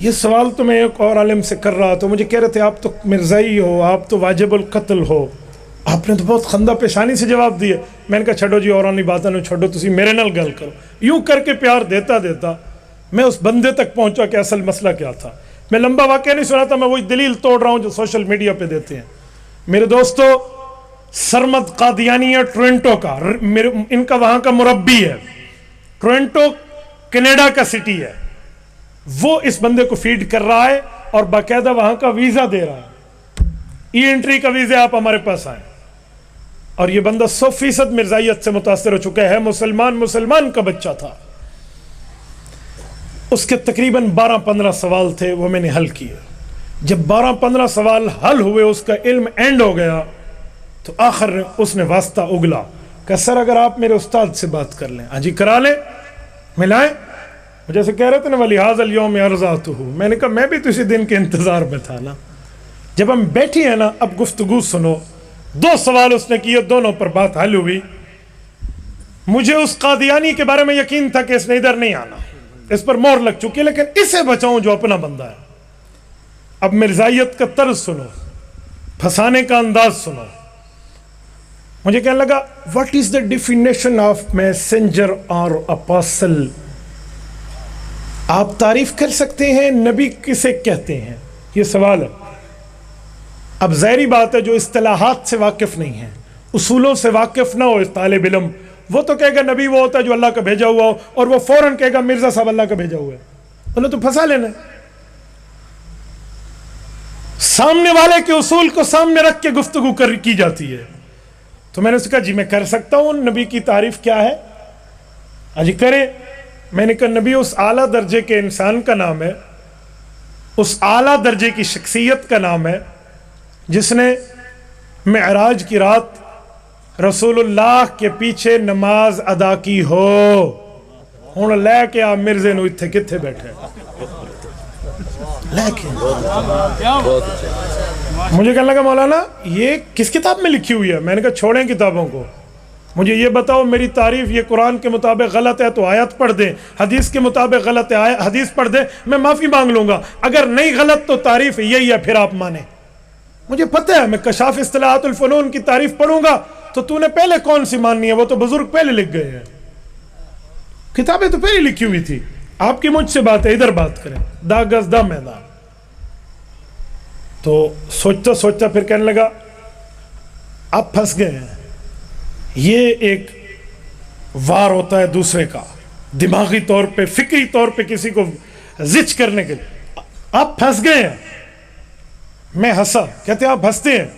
یہ سوال تو میں ایک اور عالم سے کر رہا, تو مجھے کہہ رہے تھے آپ تو مرزائی ہو, آپ تو واجب القتل ہو. آپ نے تو بہت خندہ پیشانی سے جواب دیے. میں نے کہا چھڈو جی اور نہیں باتیں چھڈو, تسی میرے نال گل کرو. یوں کر کے پیار دیتا میں اس بندے تک پہنچا کہ اصل مسئلہ کیا تھا. میں لمبا واقعہ نہیں سناتا, میں وہی دلیل توڑ رہا ہوں جو سوشل میڈیا پہ دیتے ہیں. میرے دوستو, سرمد قادیانی ہے ٹورنٹو کا, ان کا وہاں کا مربی ہے. ٹورنٹو کینیڈا کا سٹی ہے. وہ اس بندے کو فیڈ کر رہا ہے اور باقاعدہ وہاں کا ویزا دے رہا ہے. ای انٹری کا ویزا, آپ ہمارے پاس آئیں. اور یہ بندہ 100% مرزائیت سے متاثر ہو چکا ہے، مسلمان کا بچہ تھا، اس کے تقریباً 12-15 سوال تھے، وہ میں نے حل کیے۔ جب 12-15 سوال حل ہوئے، اس کا علم اینڈ ہو گیا، تو آخر اس نے واسطہ اگلا کہ سر اگر آپ میرے استاد سے بات کر لیں، جی کرا لیں، ملائیں۔ جیسے کہہ رہے تھے نا وَلِهَذَا الْيَوْمِ أَرْزَاتُهُ، میں نے کہا میں بھی تو اسی دن کے انتظار میں تھا نا۔ جب ہم بیٹھی ہیں نا، اب گفتگو سنو، 2 سوال اس نے کیے، دونوں پر بات حل ہوئی۔ مجھے اس قادیانی کے بارے میں یقین تھا کہ اس نے ادھر نہیں آنا، اس پر مور لگ چکی، لیکن اسے بچاؤں جو اپنا بندہ ہے۔ اب مرزائیت کا طرز سنو، پھنسانے کا انداز سنو۔ مجھے کہنے لگا what is the definition of messenger اور اپوسل؟ آپ تعریف کر سکتے ہیں نبی کسے کہتے ہیں؟ یہ سوال ہے۔ اب ظاہری بات ہے جو اصطلاحات سے واقف نہیں ہے، اصولوں سے واقف نہ ہو اس طالب علم، وہ تو کہے گا نبی وہ ہوتا ہے جو اللہ کا بھیجا ہوا ہو، اور وہ فوراً کہے گا مرزا صاحب اللہ کا بھیجا ہوا ہے۔ انہیں تو پھنسا لینا ہے۔ سامنے والے کے اصول کو سامنے رکھ کے گفتگو کی جاتی ہے۔ تو میں نے اس کہا جی میں کر سکتا ہوں، نبی کی تعریف کیا ہے؟ جی کریں۔ میں نے کہا نبی اس اعلیٰ درجے کے انسان کا نام ہے، اس اعلیٰ درجے کی شخصیت کا نام ہے جس نے معراج کی رات رسول اللہ کے پیچھے نماز ادا کی ہو۔ ہوں لے کے آپ مرزے نو اتھے کتھے بیٹھے لے کے۔ مجھے کہنے لگا مولانا یہ کس کتاب میں لکھی ہوئی ہے؟ میں نے کہا چھوڑیں کتابوں کو، مجھے یہ بتاؤ میری تعریف یہ قرآن کے مطابق غلط ہے تو آیت پڑھ دیں، حدیث کے مطابق غلط ہے حدیث پڑھ دیں، میں معافی مانگ لوں گا، اگر نہیں غلط تو تعریف یہی ہے، پھر آپ مانیں۔ مجھے پتہ ہے میں کشاف اصطلاحات الفنون کی تعریف پڑھوں گا تو تو نے پہلے کون سی ماننی ہے، وہ تو بزرگ پہلے لکھ گئے ہیں، کتابیں تو پہلے لکھی ہوئی تھی۔ آپ کی مجھ سے بات ہے، ادھر بات کریں، دا گز دا میدان۔ تو سوچتا سوچتا پھر کہنے لگا آپ پھنس گئے ہیں، یہ ایک وار ہوتا ہے دوسرے کا، دماغی طور پہ فکری طور پہ کسی کو زچ کرنے کے لیے، آپ پھنس گئے ہیں۔ میں ہنسا، کہتے آپ ہنستے ہیں؟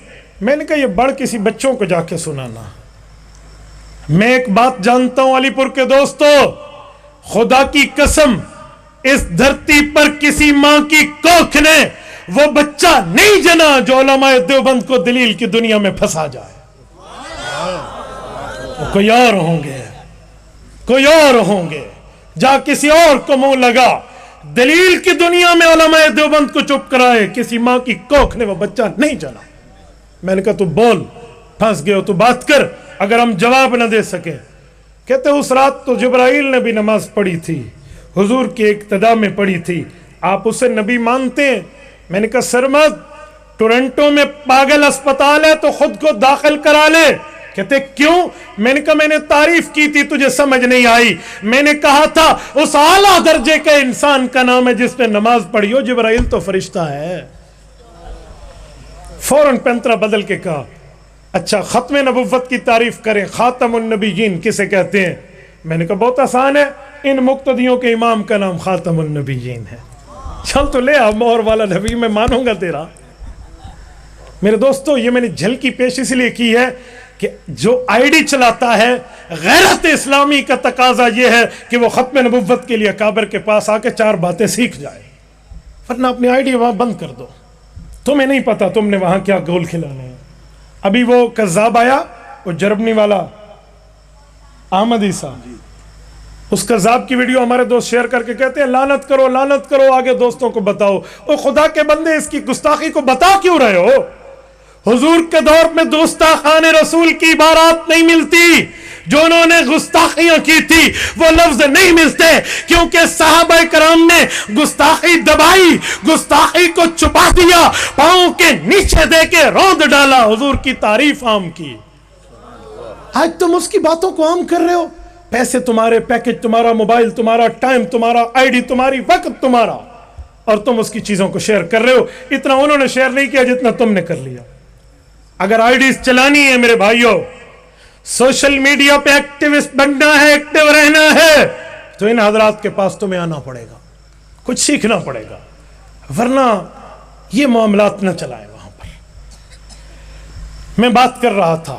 میں نے کہا یہ بڑھ کسی بچوں کو جا کے سنانا۔ میں ایک بات جانتا ہوں علی پور کے دوستو، خدا کی قسم اس دھرتی پر کسی ماں کی کوکھ نے وہ بچہ نہیں جنا جو علماء دیوبند کو دلیل کی دنیا میں پھنسا جائے۔ کوئی اور ہوں گے، کوئی اور ہوں گے، جا کسی اور کو منہ لگا، دلیل کی دنیا میں علماء دیوبند کو چپ کرائے، کسی ماں کی کوکھ نے وہ بچہ نہیں جنا۔ میں نے کہا تو بول، پھنس گئے ہو تو بات کر، اگر ہم جواب نہ دے سکے۔ کہتے اس رات تو جبرائیل نے بھی نماز پڑھی تھی، حضور کی اقتداء میں پڑھی تھی، آپ اسے نبی مانتے ہیں؟ میں نے کہا سرمد ٹورنٹو میں پاگل اسپتال ہے تو خود کو داخل کرا لے۔ کہتے کیوں؟ میں نے کہا میں نے تعریف کی تھی تجھے سمجھ نہیں آئی، میں نے کہا تھا اس اعلیٰ درجے کے انسان کا نام ہے جس نے نماز پڑھی ہو، جبرائیل تو فرشتہ ہے۔ فوراً پنترا بدل کے کہا اچھا ختم نبوت کی تعریف کریں، خاتم النبیین کسے کہتے ہیں؟ میں نے کہا بہت آسان ہے، ان مقتدیوں کے امام کا نام خاتم النبیین ہے۔ چل تو لے مہر والا نبی، میں مانوں گا تیرا۔ میرے دوستو یہ میں نے جھلکی پیش اس لیے کی ہے کہ جو آئی ڈی چلاتا ہے، غیرت اسلامی کا تقاضا یہ ہے کہ وہ ختم نبوت کے لیے اکابر کے پاس آ کے 4 باتیں سیکھ جائے، ورنہ اپنی آئی ڈی وہاں بند کر دو، تمہیں نہیں پتا تم نے وہاں کیا گول کھلانے ہیں۔ ابھی وہ کذاب آیا، وہ جرمنی والا احمد عیسیٰ، اس کذاب کی ویڈیو ہمارے دوست شیئر کر کے کہتے ہیں لعنت کرو لعنت کرو، آگے دوستوں کو بتاؤ۔ او خدا کے بندے اس کی گستاخی کو بتا کیوں رہے ہو؟ حضور کے دور میں گستاخان رسول کی عبارات نہیں ملتی، جو انہوں نے گستاخیاں کی تھی وہ لفظ نہیں ملتے، کیونکہ صحابہ کرام نے گستاخی دبائی، گستاخی کو چھپا دیا، پاؤں کے نیچے دے کے روند ڈالا، حضور کی تعریف عام کی۔ آج تم اس کی باتوں کو عام کر رہے ہو، پیسے تمہارے، پیکج تمہارا، موبائل تمہارا، ٹائم تمہارا، آئی ڈی تمہاری، وقت تمہارا، اور تم اس کی چیزوں کو شیئر کر رہے ہو۔ اتنا انہوں نے شیئر نہیں کیا جتنا تم نے کر لیا۔ اگر آئی ڈیز چلانی ہے میرے بھائیوں، سوشل میڈیا پہ ایکٹیوسٹ بننا ہے، ایکٹیو رہنا ہے، تو ان حضرات کے پاس تمہیں آنا پڑے گا، کچھ سیکھنا پڑے گا، ورنہ یہ معاملات نہ چلائیں۔ وہاں پر میں بات کر رہا تھا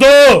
2,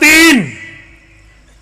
3,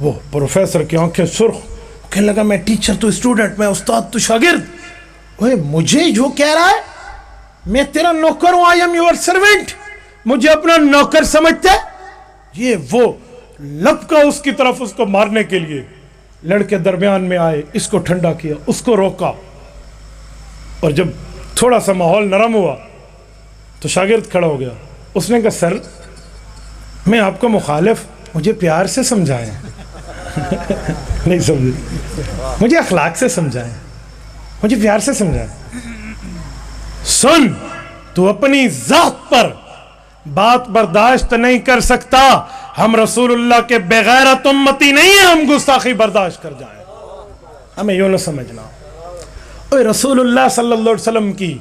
وہ پروفیسر کی آنکھیں سرخ، کہنے لگا میں ٹیچر تو اسٹوڈنٹ، میں استاد تو شاگرد، اوے مجھے جو کہہ رہا ہے، میں تیرا نوکر ہوں، آئی ایم یور سرونٹ، مجھے اپنا نوکر سمجھتا ہے؟ یہ وہ لپکا اس کی طرف اس کو مارنے کے لیے، لڑکے درمیان میں آئے، اس کو ٹھنڈا کیا، اس کو روکا، اور جب تھوڑا سا ماحول نرم ہوا تو شاگرد کھڑا ہو گیا، اس نے کہا سر میں آپ کا مخالف، مجھے پیار سے سمجھائیں نہیں سمجھے، مجھے اخلاق سے سمجھائیں، مجھے پیار سے سمجھائیں، سن تو اپنی ذات پر بات برداشت نہیں کر سکتا، ہم رسول اللہ کے بغیرت امتی نہیں ہیں، ہم گستاخی برداشت کر جائیں، ہمیں یوں نہ سمجھنا۔ اوہ رسول اللہ صلی اللہ علیہ وسلم کی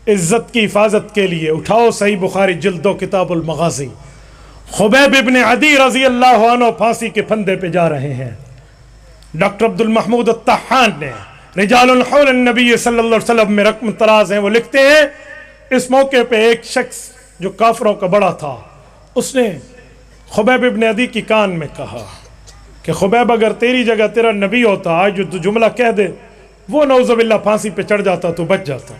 عزت کی حفاظت کے لیے اٹھاؤ صحیح بخاری جلد 2 کتاب المغازی، خبیب ابن عدی رضی اللہ عنہ پھانسی کے پھندے پہ جا رہے ہیں۔ ڈاکٹر عبد المحمود الطحان نے رجال حول النبی صلی اللہ علیہ وسلم میں رقم طراز ہیں، وہ لکھتے ہیں اس موقع پہ ایک شخص جو کافروں کا بڑا تھا، اس نے خبیب ابن عدی کی کان میں کہا کہ خبیب اگر تیری جگہ تیرا نبی ہوتا، آج جو تو جملہ کہہ دے وہ نعوذ باللہ پھانسی پہ چڑھ جاتا تو بچ جاتا۔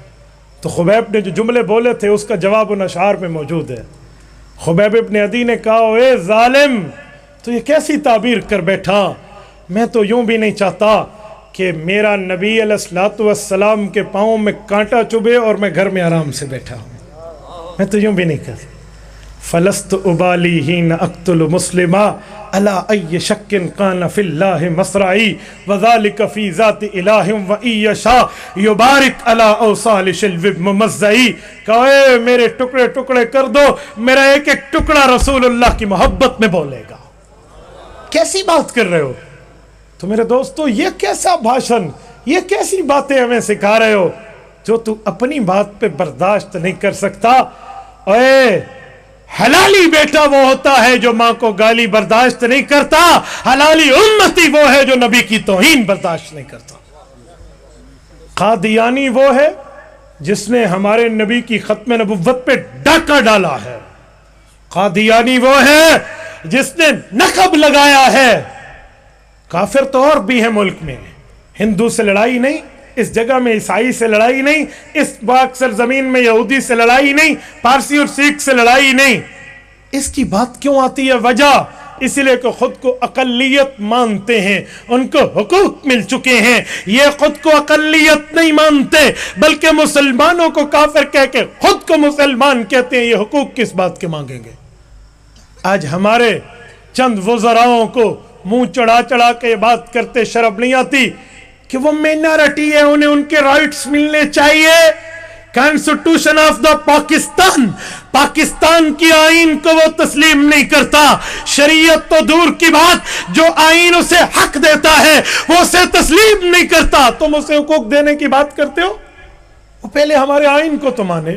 تو خبیب نے جو جملے بولے تھے اس کا جواب ان اشعار میں موجود ہے۔ خبیب ابن عدی نے کہا اے ظالم تو یہ کیسی تعبیر کر بیٹھا، میں تو یوں بھی نہیں چاہتا کہ میرا نبی علیہ الصلوۃ والسلام کے پاؤں میں کانٹا چبھے اور میں گھر میں آرام سے بیٹھا ہوں، میں تو یوں بھی نہیں کر فلست ابالی حین اقتل مسلما علی ای شک کان فی اللہ مصرعی وذالک فی ذات الہ و ای یشاء یبارک علی اوصال شلو ممزعی، کہے میرے ٹکڑے ٹکڑے کر دو، میرا ایک ایک ٹکڑا رسول اللہ کی محبت میں بولے گا۔ کیسی بات کر رہے ہو تو میرے دوستو، یہ کیسا بھاشن، یہ کیسی باتیں ہمیں سکھا رہے ہو جو تو اپنی بات پہ برداشت نہیں کر سکتا۔ اے حلالی بیٹا وہ ہوتا ہے جو ماں کو گالی برداشت نہیں کرتا، حلالی امتی وہ ہے جو نبی کی توہین برداشت نہیں کرتا۔ قادیانی وہ ہے جس نے ہمارے نبی کی ختم نبوت پہ ڈاکہ ڈالا ہے، قادیانی وہ ہے جس نے نقب لگایا ہے۔ کافر تو اور بھی ہیں ملک میں، ہندو سے لڑائی نہیں، اس جگہ میں عیسائی سے لڑائی نہیں، اس پاک سرزمین میں یہودی سے لڑائی نہیں، پارسی اور سکھ سے لڑائی نہیں۔ اس کی بات کیوں آتی ہے؟ وجہ اس لیے کہ خود کو اقلیت مانتے ہیں، ان کو حقوق مل چکے ہیں، یہ خود کو اقلیت نہیں مانتے بلکہ مسلمانوں کو کافر کہہ کے خود کو مسلمان کہتے ہیں، یہ حقوق کس بات کے مانگیں گے؟ آج ہمارے چند وزراؤں کو منہ چڑھا چڑھا کے یہ بات کرتے شرم نہیں آتی کہ وہ مینارٹی ہے، انہیں ان کے رائٹس ملنے چاہیے۔ Constitution of the Pakistan, Pakistan کی آئین کو وہ تسلیم نہیں کرتا، شریعت تو دور کی بات، جو آئین اسے حق دیتا ہے وہ اسے تسلیم نہیں کرتا۔ تم اسے حقوق دینے کی بات کرتے ہو، وہ پہلے ہمارے آئین کو تو مانے،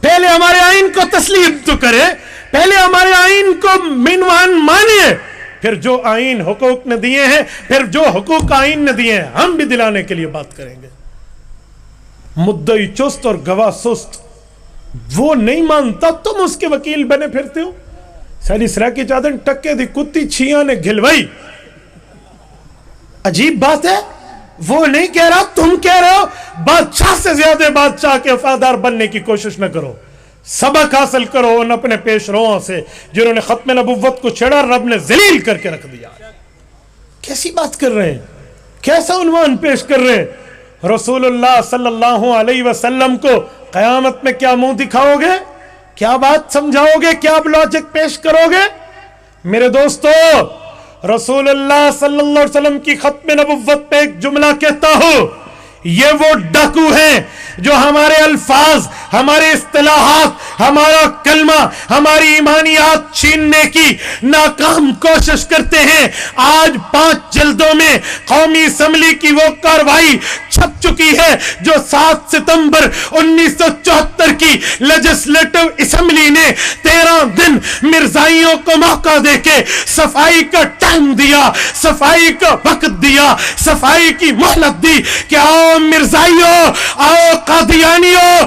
پہلے ہمارے آئین کو تسلیم تو کرے، پہلے ہمارے آئین کو منوان مانے، پھر جو آئین حقوق نے دیے ہیں، پھر جو حقوق آئین نے دیے ہیں ہم بھی دلانے کے لیے بات کریں گے۔ مدعی چست اور گواہ سست، وہ نہیں مانتا، تم اس کے وکیل بنے پھرتے ہو۔ ساری سرا کی چادر ٹکے دی کتی چھیاں نے گھلوائی، عجیب بات ہے، وہ نہیں کہہ رہا، تم کہہ رہے ہو۔ بادشاہ سے زیادہ بادشاہ کے وفادار بننے کی کوشش نہ کرو، سبق حاصل کرو ان اپنے پیش روؤں سے جنہوں نے ختم نبوت کو چھڑا، رب نے ذلیل کر کے رکھ دیا۔ کیسی بات کر رہے ہیں، کیسا عنوان پیش کر رہے ہیں؟ رسول اللہ صلی اللہ علیہ وسلم کو قیامت میں کیا منہ دکھاؤ گے، کیا بات سمجھاؤ گے، کیا لاجک پیش کرو گے؟ میرے دوستو، رسول اللہ صلی اللہ علیہ وسلم کی ختم نبوت پہ ایک جملہ کہتا ہوں، یہ وہ ڈاکو ہیں جو ہمارے الفاظ، ہمارے اصطلاحات، ہمارا کلمہ، ہماری ایمانیات چھیننے کی ناکام کوشش کرتے ہیں۔ آج 5 جلدوں میں قومی اسمبلی کی وہ کاروائی چھپ چکی ہے جو 7 ستمبر 1974 کی لیجسلیٹو اسمبلی نے 13 دن مرزائیوں کو موقع دے کے صفائی کا ٹائم دیا، صفائی کا وقت دیا، صفائی کی مہلت دی کہ آؤ مرزائیوں، آؤ قادیانیوں،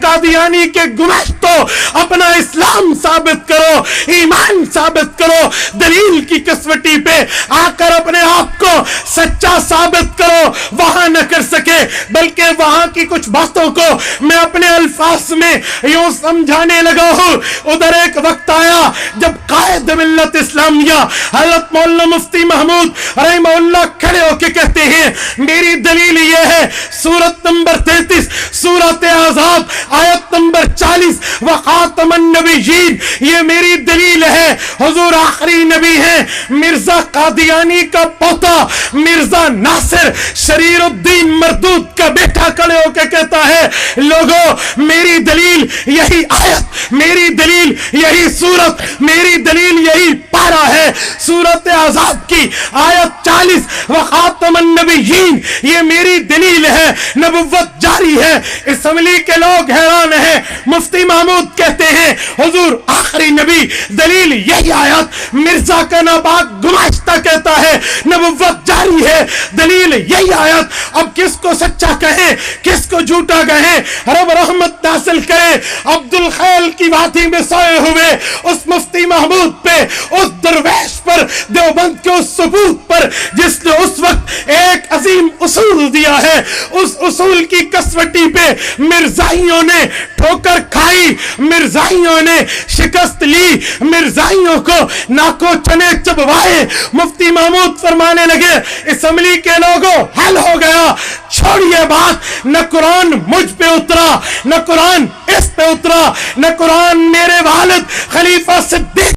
قادیانی کے گمشتو اپنا اسلام ثابت کرو، ایمان ثابت کرو، دلیل کی کسوٹی پہ آ کر اپنے آپ کو سچا ثابت کرو۔ وہاں نہ کر سکے بلکہ وہاں کی کچھ باتوں کو میں اپنے الفاظ میں یوں سمجھانے لگا ہوں۔ ادھر ایک وقت آیا جب قائد ملت اسلامیہ حضرت مولانا مفتی محمود رحمہ اللہ کھڑے ہو کے کہتے ہیں میری دلیل یہ ہے، سورت نمبر 33 سورت احزاب آیت نمبر 40 وخاتم النبیین، یہ میری دلیل ہے، حضور آخری نبی ہیں۔ مرزا قادیانی کا پوتا مرزا ناصر شریر الدین مردود کا بیٹا کھڑے ہو کے کہتا ہے لوگوں میری دلیل یہی آیت، میری دلیل یہی سورت، میری دلیل یہی پارہ ہے، سورت احزاب کی آیت 40 وخاتم النبیین، یہ میری دلیل ہے، نبوت جاری ہے۔ اسمبلی کے لوگ حیران ہیں۔ مفتی محمود کہتے ہیں حضور آخری نبی، دلیل یہی آیت، مرزا کا ناباک گماشتہ کہتا ہے نبوت جاری ہے، دلیل یہی آیت۔ اب کس کو سچا کہیں کس کو جھوٹا کہیں؟ رب رحمت نازل کرے عبد الخیل کی وادی میں سوئے ہوئے اس مفتی محمود پہ، اس درویش پر، دیوبند کے اس ثبوت پر جس نے اس وقت ایک عظیم اصول دیا ہے، اس اصول کی کسوٹی پہ مرزائیوں نے ٹھوکر کھائی، مرزائیوں نے شکست لی، مرزائیوں کو ناکو چنے چبوائے۔ مفتی محمود فرمانے لگے اسمبلی کے لوگوں حل ہو گیا، چھوڑیے بات، نہ قرآن مجھ پہ اترا، نہ قرآن اس پہ اترا، نہ قرآن میرے والد خلیفہ صدیق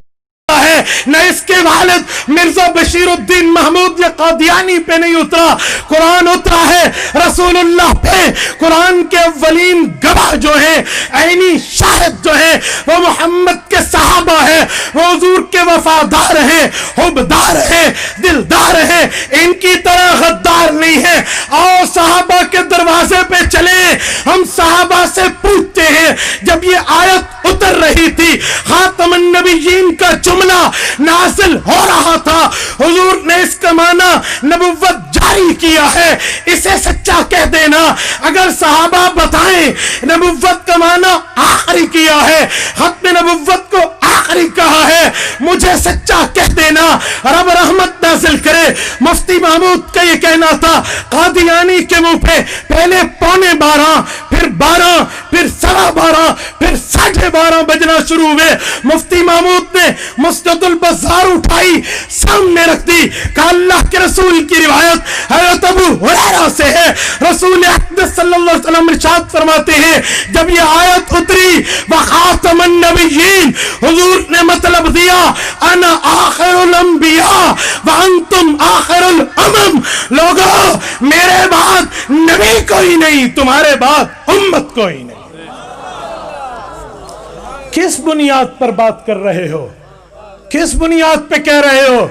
ہے، نہ اس کے والد مرزا بشیر الدین محمود یا قادیانی پہ نہیں اترا، قرآن اترا ہے رسول اللہ پہ۔ قرآن کے اولین گواہ جو ہیں، عینی شاہد جو ہیں، وہ محمد کے صحابہ ہیں، وہ حضور کے وفادار ہیں، حبدار ہیں، دلدار ہیں، ان کی طرح غدار نہیں ہیں۔ آؤ صحابہ کے دروازے پہ چلیں، ہم صحابہ سے پوچھتے ہیں جب یہ آیت اتر رہی تھی، خاتم النبیین کا جملہ نازل ہو رہا تھا، حضور نے اس کا معنی نبوت جاری کیا ہے، اسے سچا کہہ دینا۔ اگر صحابہ بتائیں نبوت کا معنی آخری کیا ہے، ختم نبوت کو آخری کہا ہے، مجھے سچا کہہ دینا۔ رب رحمت نازل کرے۔ مفتی محمود کا یہ کہنا تھا قادیانی کے منہ پہ پہلے 11:15 پھر 12 پھر 12:15 پھر 12:30 بجنا شروع ہوئے۔ مفتی محمود نے مسند البزار اٹھائی، سامنے رکھ دی، کہا اللہ کے رسول کی روایت حضرت ابو ہریرہ سے ہے، رسول اقدس صلی اللہ علیہ وسلم ارشاد فرماتے ہیں جب یہ آیت اتری وخاتم النبیین، حضور نے مطلب دیا انا آخر الانبیاء وانتم آخر الامم، لوگوں میرے بعد نبی کوئی نہیں، تمہارے بعد امت کوئی نہیں۔ کس بنیاد پر بات کر رہے ہو؟ کس بنیاد پہ کہہ رہے ہو؟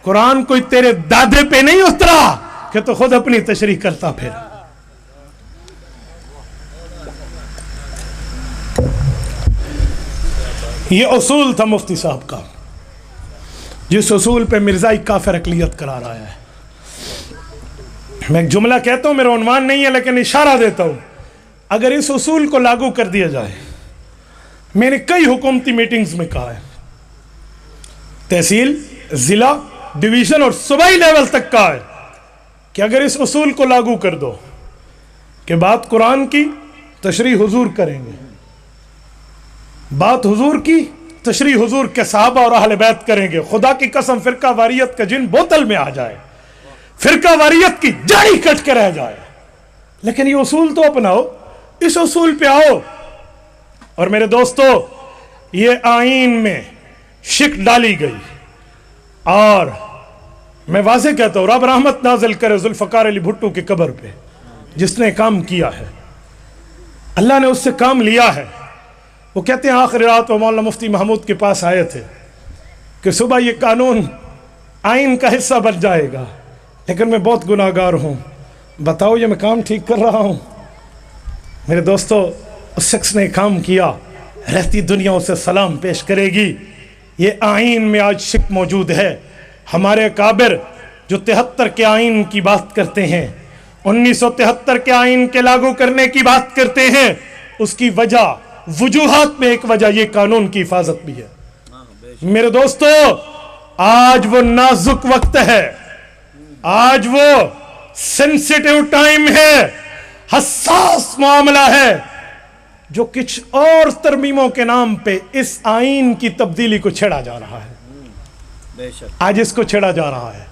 قرآن کوئی تیرے دادے پہ نہیں اترا کہ تو خود اپنی تشریح کرتا پھر۔ یہ اصول تھا مفتی صاحب کا، جس اصول پہ مرزائی کافر اقلیت قرار آیا ہے۔ میں ایک جملہ کہتا ہوں، میرا عنوان نہیں ہے لیکن اشارہ دیتا ہوں، اگر اس اصول کو لاگو کر دیا جائے، میں نے کئی حکومتی میٹنگز میں کہا ہے، تحصیل، ضلع، ڈویژن اور صوبائی لیول تک کہا ہے کہ اگر اس اصول کو لاگو کر دو کہ بات قرآن کی تشریح حضور کریں گے، بات حضور کی تشریح حضور کے صحابہ اور اہل بیت کریں گے، خدا کی قسم فرقہ واریت کا جن بوتل میں آ جائے، فرقہ واریت کی جڑی کٹ کے رہ جائے، لیکن یہ اصول تو اپناؤ، اس اصول پہ آؤ۔ اور میرے دوستو، یہ آئین میں شک ڈالی گئی، اور میں واضح کہتا ہوں رب رحمت نازل کرے ذوالفقار علی بھٹو کی قبر پہ، جس نے کام کیا ہے، اللہ نے اس سے کام لیا ہے۔ وہ کہتے ہیں آخری رات وہ مولانا مفتی محمود کے پاس آئے تھے کہ صبح یہ قانون آئین کا حصہ بن جائے گا، لیکن میں بہت گناہگار ہوں، بتاؤ یہ میں کام ٹھیک کر رہا ہوں؟ میرے دوستو، اس شخص نے کام کیا، رہتی دنیا اسے سلام پیش کرے گی۔ یہ آئین میں آج شک موجود ہے۔ ہمارے اکابر جو 73 کے آئین کی بات کرتے ہیں، 1973 کے آئین کے لاگو کرنے کی بات کرتے ہیں، اس کی وجہ وجوہات میں ایک وجہ یہ قانون کی حفاظت بھی ہے۔ میرے دوستو، آج وہ نازک وقت ہے، آج وہ سینسیٹیو ٹائم ہے، حساس معاملہ ہے، جو کچھ اور ترمیموں کے نام پہ اس آئین کی تبدیلی کو چھیڑا جا رہا ہے۔ آج اس کو چھیڑا جا رہا ہے۔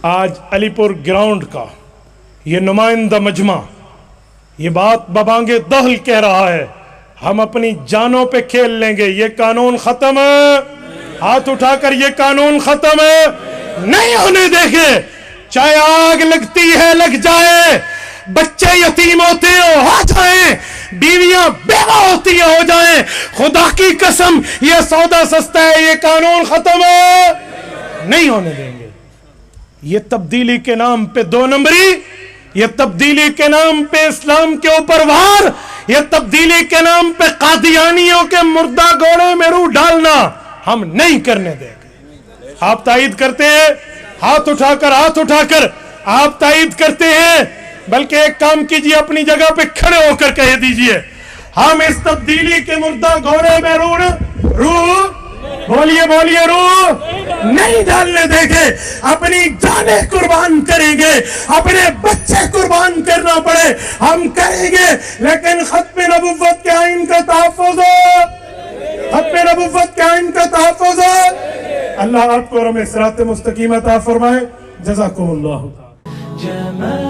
آج علی پور گراؤنڈ کا یہ نمائندہ مجمع یہ بات ببانگ دہل کہہ رہا ہے، ہم اپنی جانوں پہ کھیل لیں گے، یہ قانون ختم ہے، ہاتھ اٹھا کر یہ قانون ختم ہے، نہیں ہونے دیں گے، چاہے آگ لگتی ہے لگ جائے، بچے یتیم ہوتے ہو جائیں، بیویاں بیوہ ہوتی ہیں ہو جائیں، خدا کی قسم یہ سودا سستا ہے، یہ قانون ختم ہے، نہیں ہونے دیں گے۔ یہ تبدیلی کے نام پہ دو نمبری، یہ تبدیلی کے نام پہ اسلام کے اوپر وار، یہ تبدیلی کے نام پہ قادیانیوں کے مردہ گھوڑے میں روح ڈالنا ہم نہیں کرنے دیں گے۔ آپ تائید کرتے ہیں؟ ہاتھ اٹھا کر آپ تائید کرتے ہیں؟ بلکہ ایک کام کیجئے، اپنی جگہ پہ کھڑے ہو کر کہہ دیجئے ہم اس تبدیلی کے مردہ گھوڑے میں روح بولیے روح نہیں ڈالنے دیں گے، اپنی جانیں قربان کریں گے، اپنے بچے قربان کرنا پڑے ہم کریں گے، لیکن ختم نبوت کے آئین کا تحفظ ہے، ختم نبوت کے آئین کا تحفظ ہے۔ اللہ آپ کو رحم صراط مستقیم عطا فرمائے۔ جزاکم اللہ تعالی۔